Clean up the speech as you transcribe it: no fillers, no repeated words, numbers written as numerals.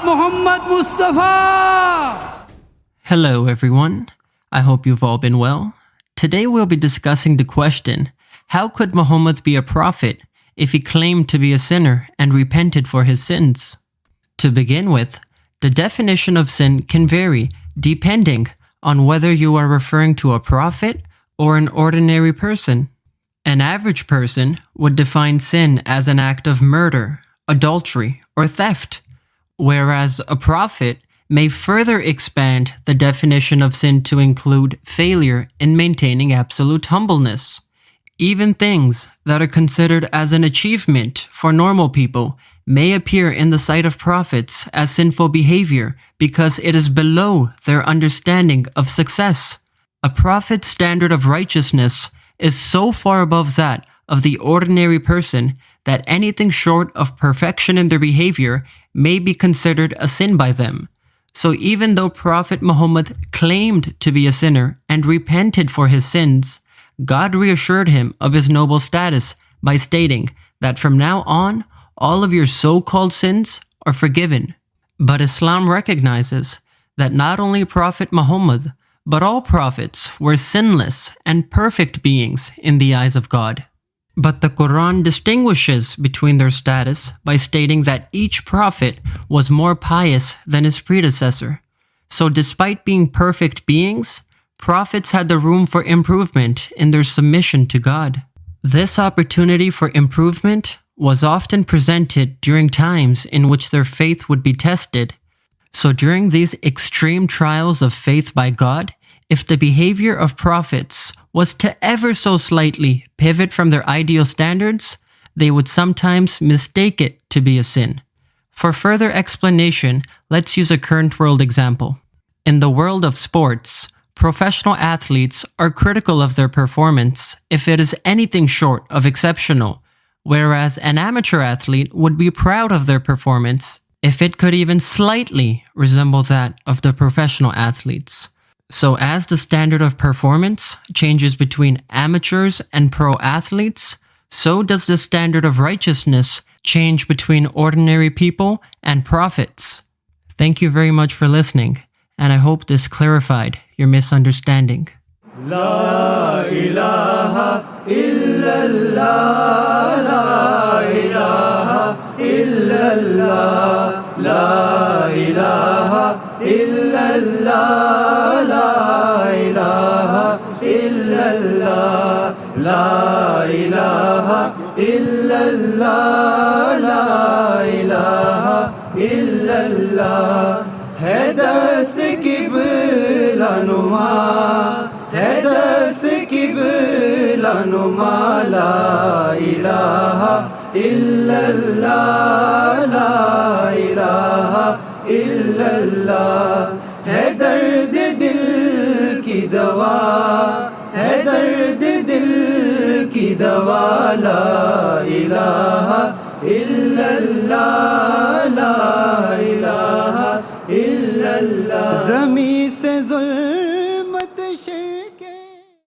Muhammad Mustafa. Hello everyone, I hope you've all been well. Today we'll be discussing the question, how could Muhammad be a prophet if he claimed to be a sinner and repented for his sins? To begin with, the definition of sin can vary depending on whether you are referring to a prophet or an ordinary person. An average person would define sin as an act of murder, adultery, or theft, whereas a prophet may further expand the definition of sin to include failure in maintaining absolute humbleness. Even things that are considered as an achievement for normal people may appear in the sight of prophets as sinful behavior because it is below their understanding of success. A prophet's standard of righteousness is so far above that of the ordinary person that anything short of perfection in their behavior may be considered a sin by them. So even though Prophet Muhammad claimed to be a sinner and repented for his sins, God reassured him of his noble status by stating that from now on, all of your so-called sins are forgiven. But Islam recognizes that not only Prophet Muhammad, but all prophets were sinless and perfect beings in the eyes of God. But the Quran distinguishes between their status by stating that each prophet was more pious than his predecessor. So despite being perfect beings, prophets had the room for improvement in their submission to God. This opportunity for improvement was often presented during times in which their faith would be tested. So during these extreme trials of faith by God, if the behavior of prophets was to ever so slightly pivot from their ideal standards, they would sometimes mistake it to be a sin. For further explanation, let's use a current world example. In the world of sports, professional athletes are critical of their performance if it is anything short of exceptional, whereas an amateur athlete would be proud of their performance if it could even slightly resemble that of the professional athletes. So as the standard of performance changes between amateurs and pro athletes, so does the standard of righteousness change between ordinary people and prophets. Thank you very much for listening, and I hope this clarified your misunderstanding. La ilaha illallah, la ilaha illallah, la ilaha illallah, la ilaha illallah, la ilaha illallah, la ilaha illallah. है दस किबला नुमा, है दस किबला नुमा, ला इलाहा इल्लल्लाह, ला इलाहा इल्लल्लाह. है दर्द दिल की दवा, है दर्द दिल की दवा, ला इलाहा इल्लल्लाह.